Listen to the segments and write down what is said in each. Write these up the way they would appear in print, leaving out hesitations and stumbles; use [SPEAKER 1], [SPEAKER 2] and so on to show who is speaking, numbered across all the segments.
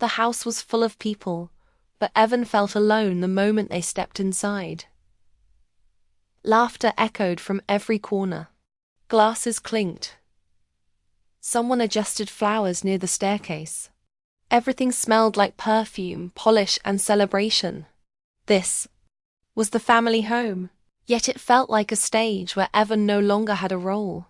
[SPEAKER 1] The house was full of people, but Evan felt alone the moment they stepped inside. Laughter echoed from every corner. Glasses clinked. Someone adjusted flowers near the staircase. Everything smelled like perfume, polish, and celebration. This was the family home, yet it felt like a stage where Evan no longer had a role.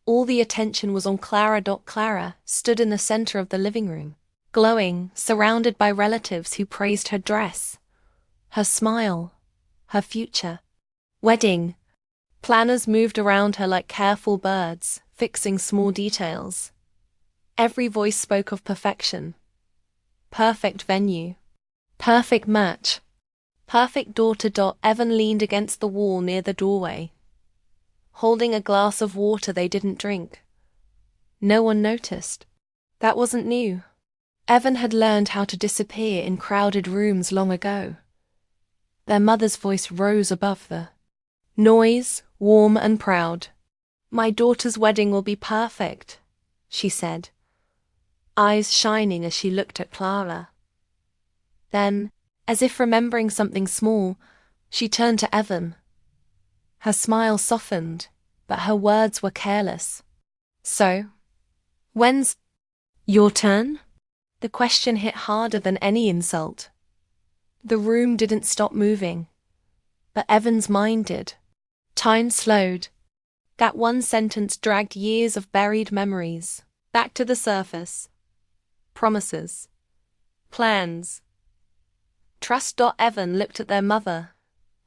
[SPEAKER 1] All the attention was on Clara. Clara stood in the center of the living room, glowing, surrounded by relatives who praised her dress, her smile, her future. Wedding planners moved around her like careful birds, fixing small details. Every voice spoke of perfection. Perfect venue. Perfect match. Perfect daughter. Evan leaned against the wall near the doorway, holding a glass of water they didn't drink. No one noticed. That wasn't new. Evan had learned how to disappear in crowded rooms long ago. Their mother's voice rose above the noise, warm and proud. "My daughter's wedding will be perfect," she said, eyes shining as she looked at Clara. Then, as if remembering something small, she turned to Evan. Her smile softened, but her words were careless. "So, when's your turn?" The question hit harder than any insult. The room didn't stop moving, but Evan's mind did. Time slowed. That one sentence dragged years of buried memories back to the surface. Promises. Plans. Trust. Evan looked at their mother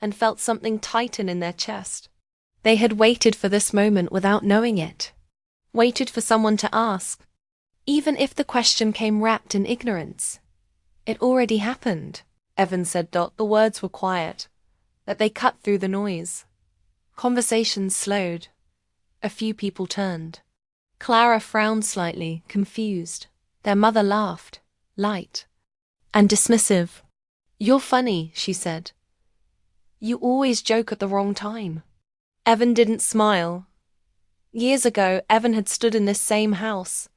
[SPEAKER 1] and felt something tighten in their chest. They had waited for this moment without knowing it. Waited for someone to ask. Even if the question came wrapped in ignorance. It already happened, Evan said. The words were quiet, but they cut through the noise. Conversations slowed. A few people turned. Clara frowned slightly, confused. Their mother laughed, light and dismissive. "You're funny," she said. "You always joke at the wrong time." Evan didn't smile. Years ago, Evan had stood in this same house,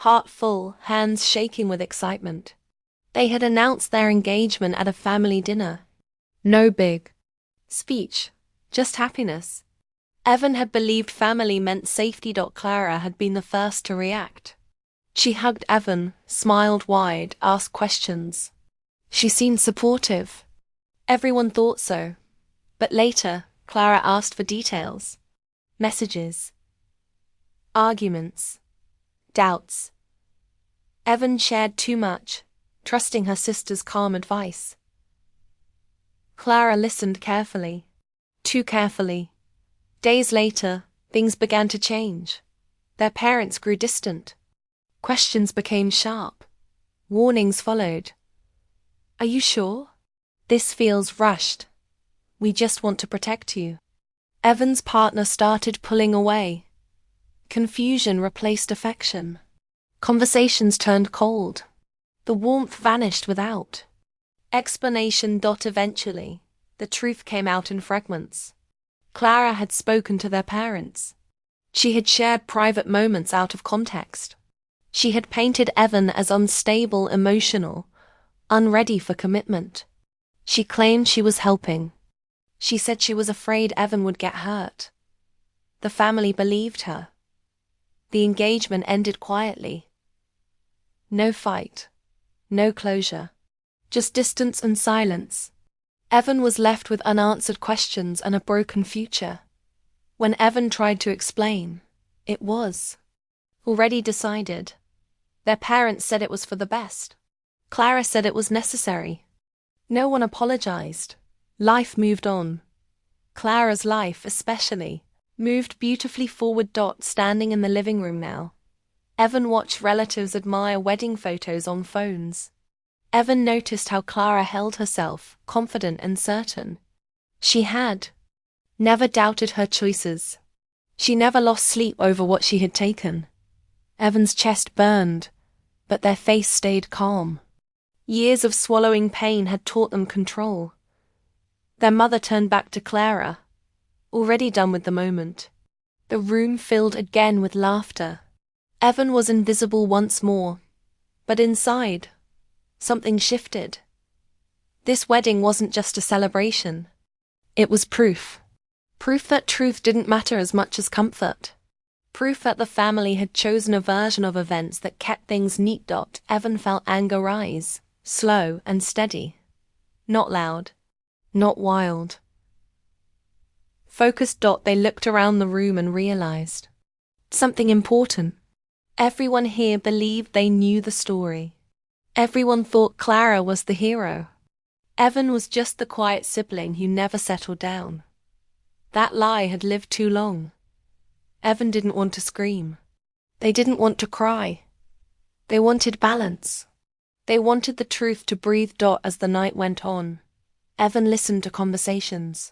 [SPEAKER 1] heart full, hands shaking with excitement. They had announced their engagement at a family dinner. No big speech, just happiness. Evan had believed family meant safety. Clara had been the first to react. She hugged Evan, smiled wide, asked questions. She seemed supportive. Everyone thought so. But later, Clara asked for details. Messages. Arguments. Doubts. Evan shared too much, trusting her sister's calm advice. Clara listened carefully. Too carefully. Days later, things began to change. Their parents grew distant. Questions became sharp. Warnings followed. "Are you sure? This feels rushed. We just want to protect you." Evan's partner started pulling away. Confusion replaced affection. Conversations turned cold. The warmth vanished without explanation. Eventually, the truth came out in fragments. Clara had spoken to their parents. She had shared private moments out of context. She had painted Evan as unstable, emotional, unready for commitment. She claimed she was helping. She said she was afraid Evan would get hurt. The family believed her. The engagement ended quietly. No fight. No closure. Just distance and silence. Evan was left with unanswered questions and a broken future. When Evan tried to explain, it was already decided. Their parents said it was for the best. Clara said it was necessary. No one apologized. Life moved on. Clara's life, especially, moved beautifully forward. Standing in the living room now, Evan watched relatives admire wedding photos on phones. Evan noticed how Clara held herself, confident and certain. She had never doubted her choices. She never lost sleep over what she had taken. Evan's chest burned, but their face stayed calm. Years of swallowing pain had taught them control. Their mother turned back to Clara, already done with the moment. The room filled again with laughter. Evan was invisible once more, but inside, something shifted. This wedding wasn't just a celebration. It was proof. Proof that truth didn't matter as much as comfort. Proof that the family had chosen a version of events that kept things neat. Evan felt anger rise, slow and steady. Not loud. Not wild. Focused. They looked around the room and realized something important. Everyone here believed they knew the story. Everyone thought Clara was the hero. Evan was just the quiet sibling who never settled down. That lie had lived too long. Evan didn't want to scream. They didn't want to cry. They wanted balance. They wanted the truth to breathe. As the night went on, Evan listened to conversations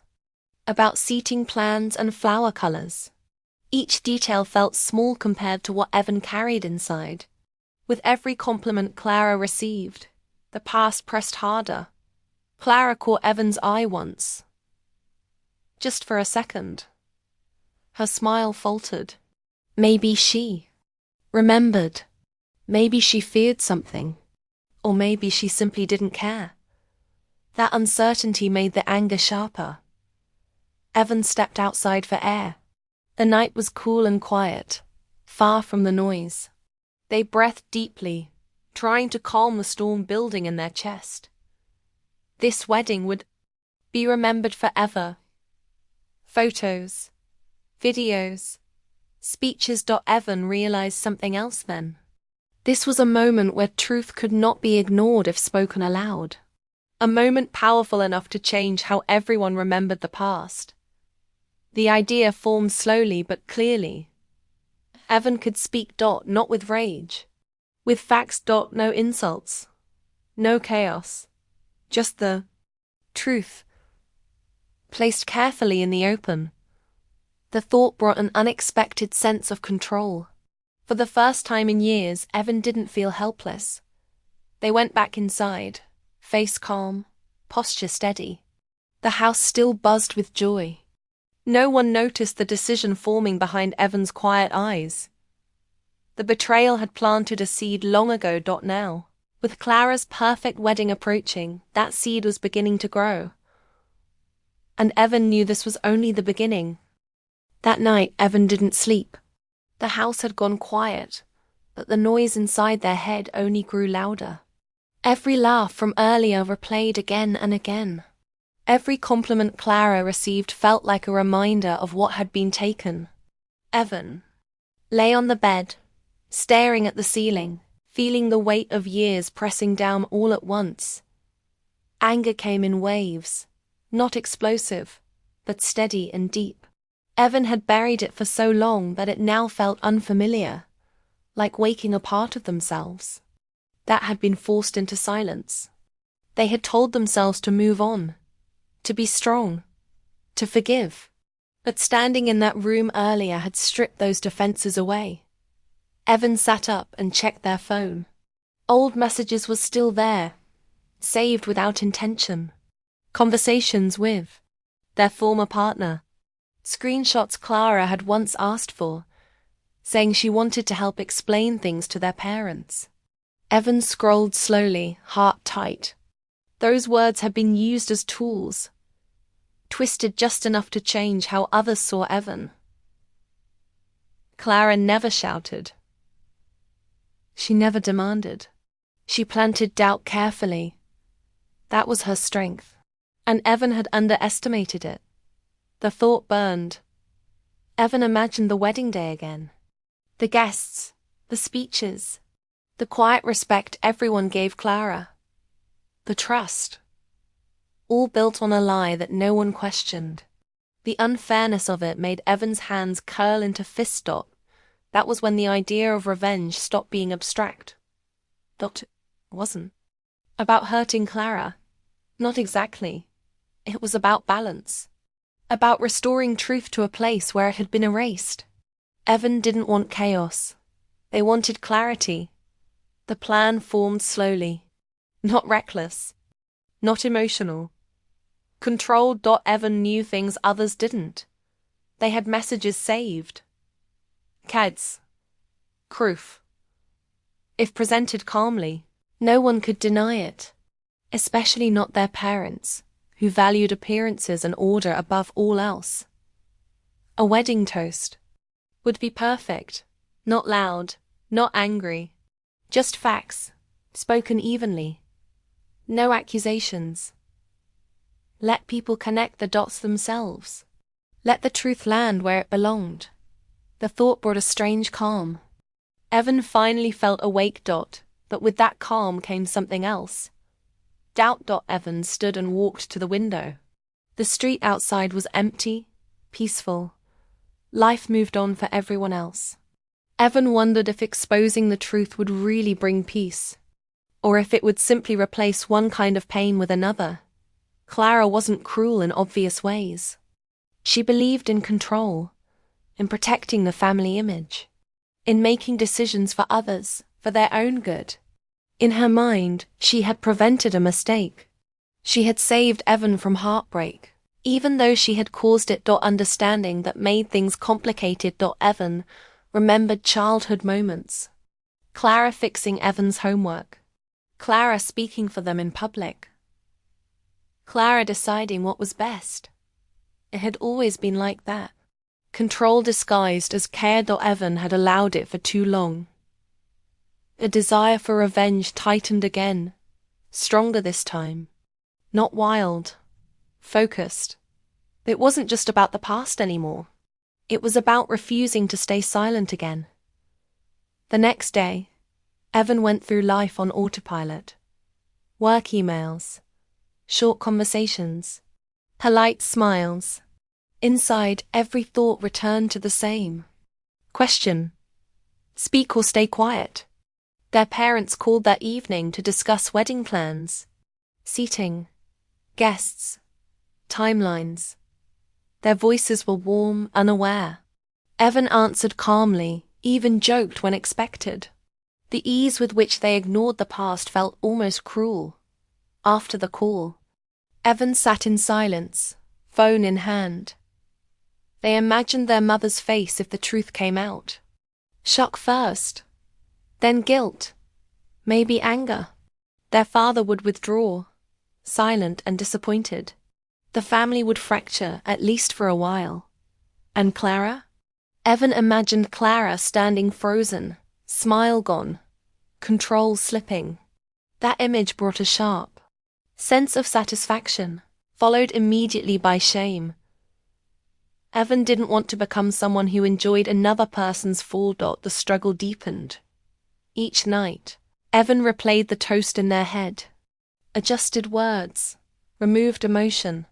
[SPEAKER 1] about seating plans and flower colors. Each detail felt small compared to what Evan carried inside. With every compliment Clara received, the past pressed harder. Clara caught Evan's eye once. Just for a second. Her smile faltered. Maybe she remembered. Maybe she feared something. Or maybe she simply didn't care. That uncertainty made the anger sharper. Evan stepped outside for air. The night was cool and quiet, far from the noise. They breathed deeply, trying to calm the storm building in their chest. This wedding would be remembered forever. Photos, videos, speeches. Evan realized something else then. This was a moment where truth could not be ignored if spoken aloud. A moment powerful enough to change how everyone remembered the past. The idea formed slowly but clearly. Evan could speak. Not with rage. With facts. No insults. No chaos. Just the truth. Placed carefully in the open. The thought brought an unexpected sense of control. For the first time in years, Evan didn't feel helpless. They went back inside, face calm, posture steady. The house still buzzed with joy. No one noticed the decision forming behind Evan's quiet eyes. The betrayal had planted a seed long ago. Now, with Clara's perfect wedding approaching, that seed was beginning to grow. And Evan knew this was only the beginning. That night, Evan didn't sleep. The house had gone quiet, but the noise inside their head only grew louder. Every laugh from earlier replayed again and again. Every compliment Clara received felt like a reminder of what had been taken. Evan lay on the bed, staring at the ceiling, feeling the weight of years pressing down all at once. Anger came in waves, not explosive, but steady and deep. Evan had buried it for so long that it now felt unfamiliar, like waking a part of themselves that had been forced into silence. They had told themselves to move on, to be strong, to forgive. But standing in that room earlier had stripped those defenses away. Evan sat up and checked their phone. Old messages were still there, saved without intention. Conversations with their former partner. Screenshots Clara had once asked for, saying she wanted to help explain things to their parents. Evan scrolled slowly, heart tight. Those words had been used as tools, twisted just enough to change how others saw Evan. Clara never shouted. She never demanded. She planted doubt carefully. That was her strength. And Evan had underestimated it. The thought burned. Evan imagined the wedding day again. The guests, the speeches, the quiet respect everyone gave Clara. The trust. All built on a lie that no one questioned. The unfairness of it made Evan's hands curl into fist. That was when the idea of revenge stopped being abstract. It wasn't about hurting Clara. Not exactly. It was about balance. About restoring truth to a place where it had been erased. Evan didn't want chaos. They wanted clarity. The plan formed slowly. Not reckless. Not emotional. Controlled. Evan knew things others didn't. They had messages saved. Proof. If presented calmly, No one could deny it, especially not their parents, who valued appearances and order above all else. A wedding toast would be perfect, not loud, not angry, just facts, spoken evenly. No accusations. Let people connect the dots themselves. Let the truth land where it belonged. The thought brought a strange calm. Evan finally felt awake. But with that calm came something else. Doubt. Evan stood and walked to the window. The street outside was empty, peaceful. Life moved on for everyone else. Evan wondered if exposing the truth would really bring peace, or if it would simply replace one kind of pain with another. Clara wasn't cruel in obvious ways. She believed in control, in protecting the family image, in making decisions for others, for their own good. In her mind, she had prevented a mistake. She had saved Evan from heartbreak, even though she had caused it. Understanding that made things complicated. Evan remembered childhood moments. Clara fixing Evan's homework. Clara speaking for them in public. Clara deciding what was best. It had always been like that. Control disguised as care. Evan had allowed it for too long. A desire for revenge tightened again, stronger this time. Not wild, focused. It wasn't just about the past anymore. It was about refusing to stay silent again. The next day, Evan went through life on autopilot. Work emails, short conversations, polite smiles. Inside, every thought returned to the same question: speak or stay quiet? Their parents called that evening to discuss wedding plans, seating, guests, timelines. Their voices were warm, unaware. Evan answered calmly, even joked when expected. The ease with which they ignored the past felt almost cruel. After the call, Evan sat in silence, phone in hand. They imagined their mother's face if the truth came out. Shock first, then guilt, maybe anger. Their father would withdraw, silent and disappointed. The family would fracture, at least for a while. And Clara? Evan imagined Clara standing frozen, smile gone, control slipping. That image brought a sharp sense of satisfaction, followed immediately by shame. Evan didn't want to become someone who enjoyed another person's fall. The struggle deepened. Each night, Evan replayed the toast in their head, adjusted words, removed emotion,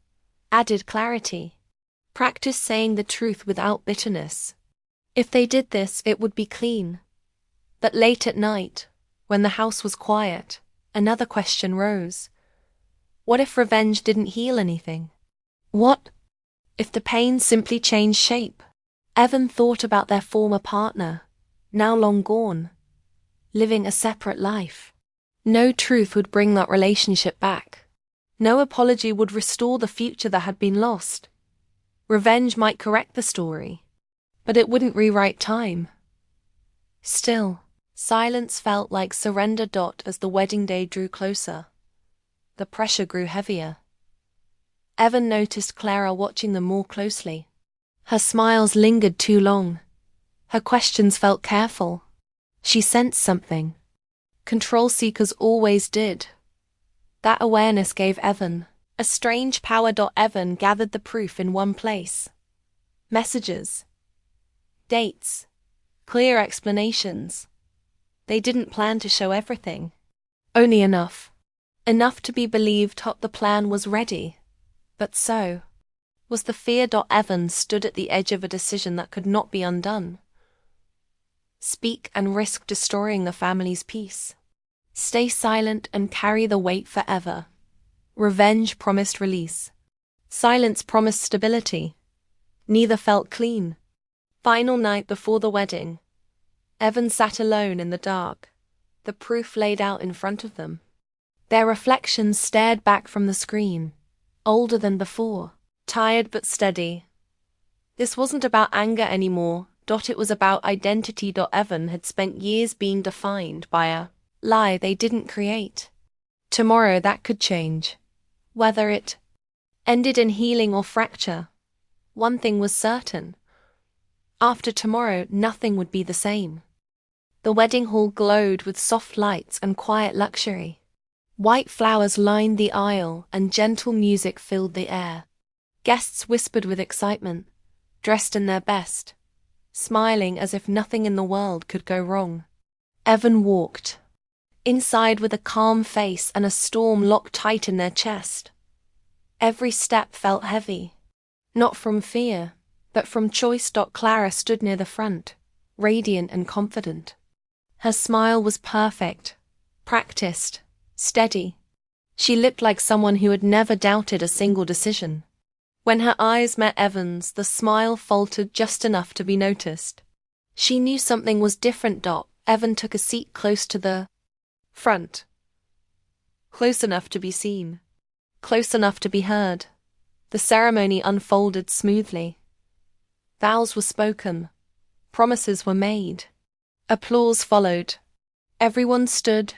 [SPEAKER 1] added clarity, practiced saying the truth without bitterness. If they did this, it would be clean. But late at night, when the house was quiet, another question rose. What if revenge didn't heal anything? What if the pain simply changed shape? Evan thought about their former partner, now long gone, living a separate life. No truth would bring that relationship back. No apology would restore the future that had been lost. Revenge might correct the story, but it wouldn't rewrite time. Still, silence felt like surrender. As the wedding day drew closer, the pressure grew heavier. Evan noticed Clara watching them more closely. Her smiles lingered too long. Her questions felt careful. She sensed something. Control seekers always did. That awareness gave Evan a strange power. Evan gathered the proof in one place. Messages, dates, clear explanations. They didn't plan to show everything. Only enough. Enough to be believed. The plan was ready. But so was the fear. Evan stood at the edge of a decision that could not be undone. Speak and risk destroying the family's peace. Stay silent and carry the weight forever. Revenge promised release. Silence promised stability. Neither felt clean. Final night before the wedding. Evan sat alone in the dark, the proof laid out in front of them. Their reflections stared back from the screen, older than before, tired but steady. This wasn't about anger anymore. It was about identity. Evan had spent years being defined by a lie they didn't create. Tomorrow that could change. Whether it ended in healing or fracture, one thing was certain. After tomorrow, nothing would be the same. The wedding hall glowed with soft lights and quiet luxury. White flowers lined the aisle and gentle music filled the air. Guests whispered with excitement, dressed in their best, smiling as if nothing in the world could go wrong. Evan walked inside with a calm face and a storm locked tight in their chest. Every step felt heavy, not from fear, but from choice. Clara stood near the front, radiant and confident. Her smile was perfect, practiced, steady. She looked like someone who had never doubted a single decision. When her eyes met Evan's, the smile faltered just enough to be noticed. She knew something was different. Evan took a seat close to the front. Close enough to be seen. Close enough to be heard. The ceremony unfolded smoothly. Vows were spoken. Promises were made. Applause followed. Everyone stood,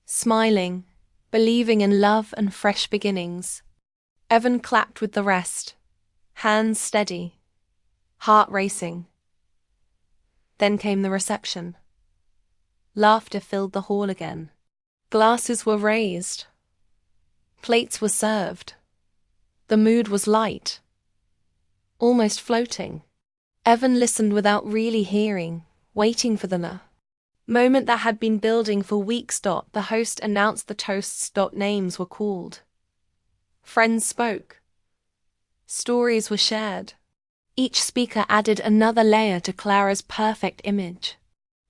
[SPEAKER 1] smiling, believing in love and fresh beginnings. Evan clapped with the rest, hands steady, heart racing. Then came the reception. Laughter filled the hall again. Glasses were raised. Plates were served. The mood was light, almost floating. Evan listened without really hearing, waiting for the moment that had been building for weeks. The host announced the toasts. Names were called. Friends spoke. Stories were shared. Each speaker added another layer to Clara's perfect image.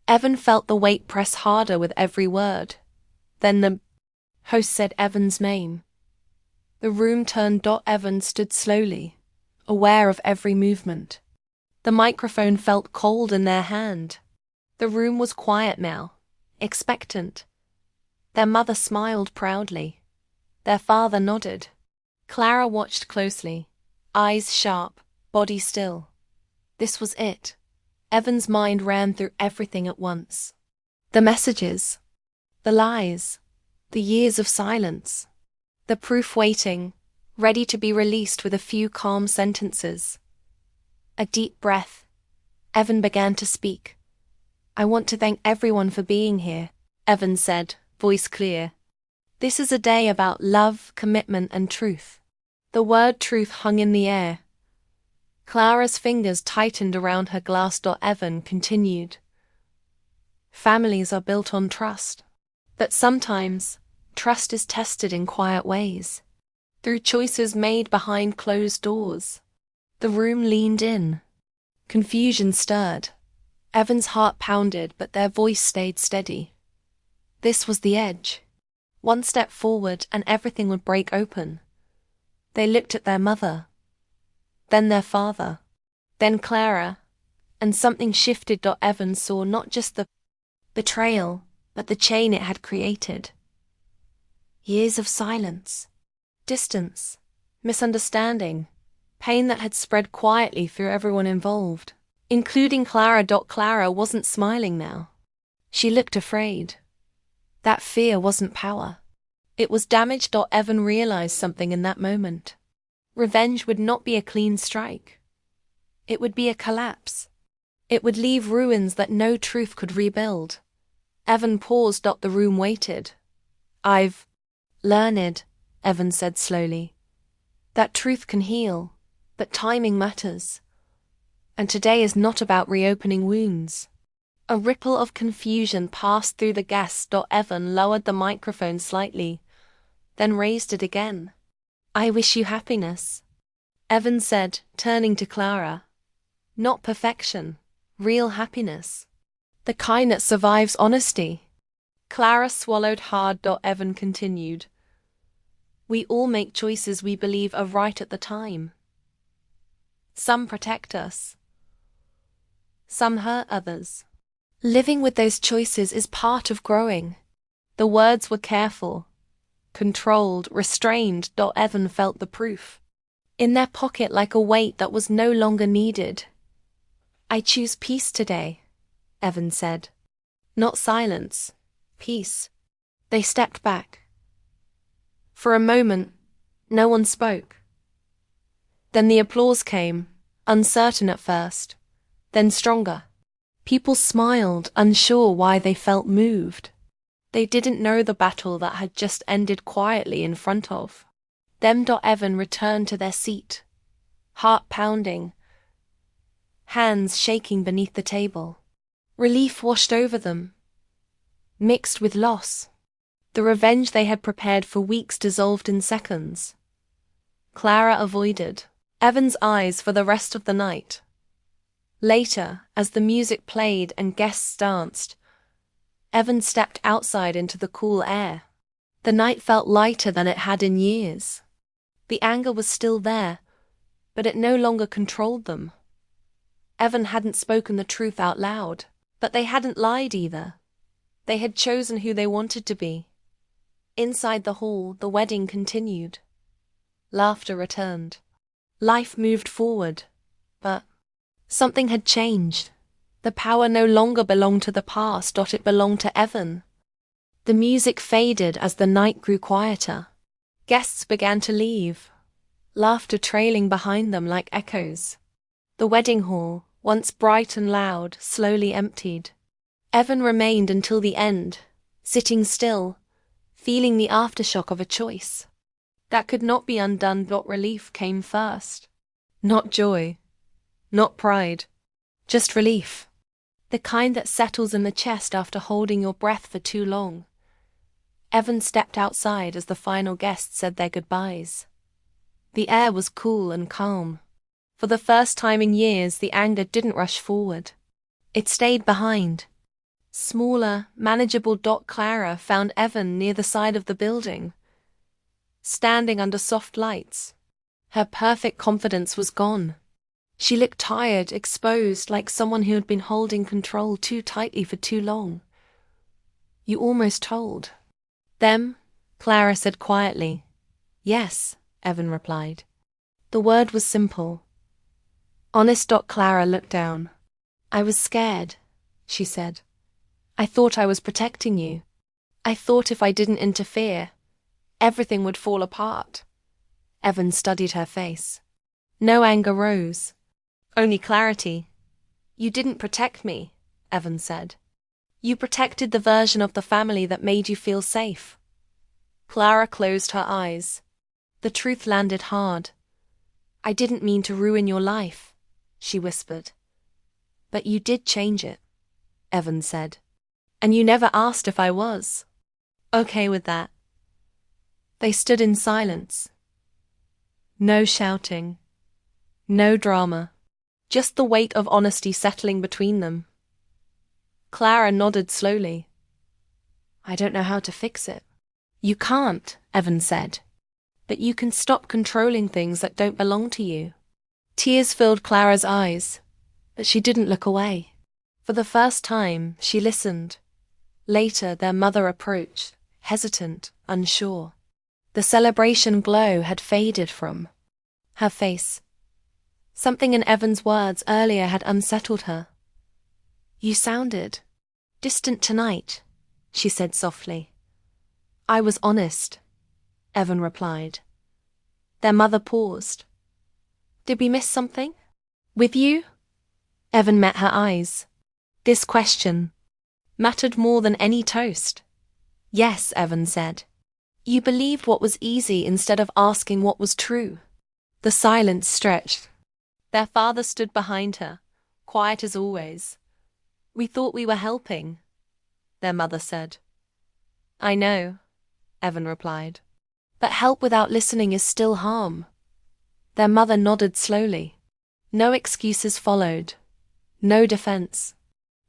[SPEAKER 1] Evan felt the weight press harder with every word. Then the host said Evan's name. The room turned. Evan stood slowly, aware of every movement. The microphone felt cold in their hand. The room was quiet now, expectant. Their mother smiled proudly. Their father nodded. Clara watched closely, eyes sharp, body still. This was it. Evan's mind ran through everything at once. The messages, the lies, the years of silence, the proof waiting, ready to be released with a few calm sentences. A deep breath. Evan began to speak. I want to thank everyone for being here, Evan said, voice clear. This is a day about love, commitment, and truth. The word truth hung in the air. Clara's fingers tightened around her glass. Evan continued. Families are built on trust. But sometimes, trust is tested in quiet ways. Through choices made behind closed doors. The room leaned in. Confusion stirred. Evan's heart pounded, but their voice stayed steady. This was the edge. One step forward and everything would break open. They looked at their mother, then their father, then Clara, and something shifted. Evan saw not just the betrayal, but the chain it had created. Years of silence, distance, misunderstanding, pain that had spread quietly through everyone involved, including Clara. Clara wasn't smiling now. She looked afraid. That fear wasn't power. It was damage. Evan realized something in that moment. Revenge would not be a clean strike. It would be a collapse. It would leave ruins that no truth could rebuild. Evan paused. The room waited. I've learned, Evan said slowly, that truth can heal, but timing matters. And today is not about reopening wounds. A ripple of confusion passed through the guests. Evan lowered the microphone slightly, then raised it again. I wish you happiness, Evan said, turning to Clara. Not perfection, real happiness. The kind that survives honesty. Clara swallowed hard. Evan continued. We all make choices we believe are right at the time. Some protect us. Some hurt others. Living with those choices is part of growing. The words were careful, controlled, restrained. Evan felt the proof. In their pocket like a weight that was no longer needed. I choose peace today, Evan said. Not silence, peace. They stepped back. For a moment, no one spoke. Then the applause came, uncertain at first, then stronger. People smiled, unsure why they felt moved. They didn't know the battle that had just ended quietly in front of them. Evan returned to their seat, heart pounding, hands shaking beneath the table. Relief washed over them, mixed with loss. The revenge they had prepared for weeks dissolved in seconds. Clara avoided Evan's eyes for the rest of the night. Later, as the music played and guests danced, Evan stepped outside into the cool air. The night felt lighter than it had in years. The anger was still there, but it no longer controlled them. Evan hadn't spoken the truth out loud, but they hadn't lied either. They had chosen who they wanted to be. Inside the hall, the wedding continued. Laughter returned. Life moved forward, but something had changed. The power no longer belonged to the past, it belonged to Evan. The music faded as the night grew quieter. Guests began to leave, laughter trailing behind them like echoes. The wedding hall, once bright and loud, slowly emptied. Evan remained until the end, sitting still, feeling the aftershock of a choice that could not be undone. Relief came first. Not joy, not pride, just relief. The kind that settles in the chest after holding your breath for too long. Evan stepped outside as the final guests said their goodbyes. The air was cool and calm. For the first time in years, the anger didn't rush forward. It stayed behind. Smaller, manageable. Clara found Evan near the side of the building, standing under soft lights. Her perfect confidence was gone. She looked tired, exposed, like someone who had been holding control too tightly for too long. You almost told them, Clara said quietly. Yes, Evan replied. The word was simple. Honest. Clara looked down. I was scared, she said. I thought I was protecting you. I thought if I didn't interfere, everything would fall apart. Evan studied her face. No anger rose, only clarity. You didn't protect me, Evan said. You protected the version of the family that made you feel safe. Clara closed her eyes. The truth landed hard. I didn't mean to ruin your life, she whispered. But you did change it, Evan said. And you never asked if I was okay with that. They stood in silence. No shouting, no drama, just the weight of honesty settling between them. Clara nodded slowly. I don't know how to fix it. You can't, Evan said. But you can stop controlling things that don't belong to you. Tears filled Clara's eyes, but she didn't look away. For the first time, she listened. Later, their mother approached, hesitant, unsure. The celebration glow had faded from her face. Something in Evan's words earlier had unsettled her. You sounded distant tonight, she said softly. I was honest, Evan replied. Their mother paused. Did we miss something? With you? Evan met her eyes. This question mattered more than any toast. Yes, Evan said. You believed what was easy instead of asking what was true. The silence stretched. Their father stood behind her, quiet as always. We thought we were helping, their mother said. I know, Evan replied. But help without listening is still harm. Their mother nodded slowly. No excuses followed. No defense.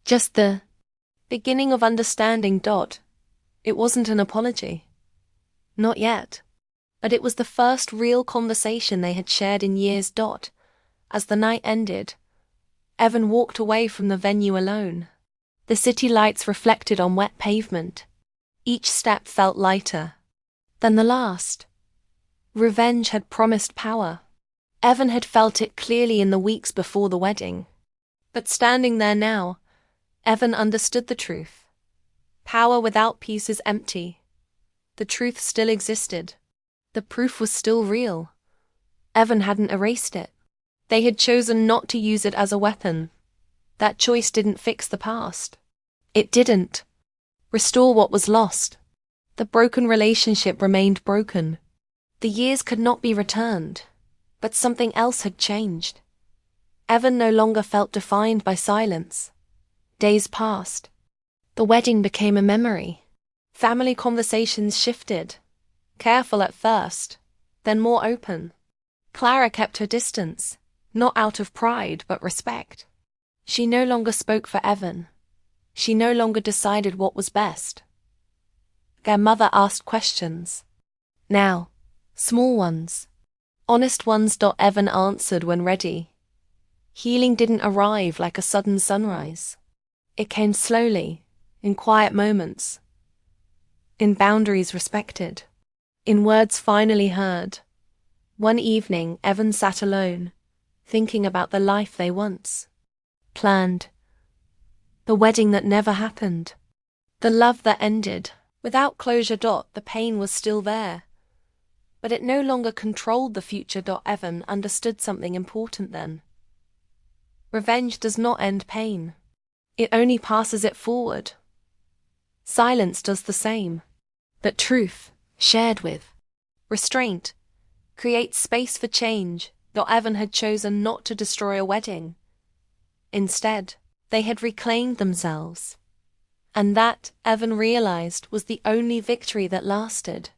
[SPEAKER 1] Just the beginning of understanding. It wasn't an apology. Not yet. But it was the first real conversation they had shared in years. As the night ended, Evan walked away from the venue alone. The city lights reflected on wet pavement. Each step felt lighter than the last. Revenge had promised power. Evan had felt it clearly in the weeks before the wedding. But standing there now, Evan understood the truth. Power without peace is empty, The truth still existed. The proof was still real. Evan hadn't erased it. They had chosen not to use it as a weapon. That choice didn't fix the past. It didn't restore what was lost. The broken relationship remained broken. The years could not be returned, but something else had changed. Evan no longer felt defined by silence. Days passed. The wedding became a memory. Family conversations shifted. Careful at first, then more open. Clara kept her distance, not out of pride but respect. She no longer spoke for Evan. She no longer decided what was best. Their mother asked questions. Now, small ones. Honest ones. Evan answered when ready. Healing didn't arrive like a sudden sunrise. It came slowly, in quiet moments, in boundaries respected, in words finally heard. One evening, Evan sat alone, thinking about the life they once planned. The wedding that never happened. The love that ended. Without closure. The pain was still there. But it no longer controlled the future. Evan understood something important then. Revenge does not end pain. It only passes it forward. Silence does the same. But truth, shared with restraint, creates space for change. Evan had chosen not to destroy a wedding. Instead, they had reclaimed themselves. And that, Evan realized, was the only victory that lasted.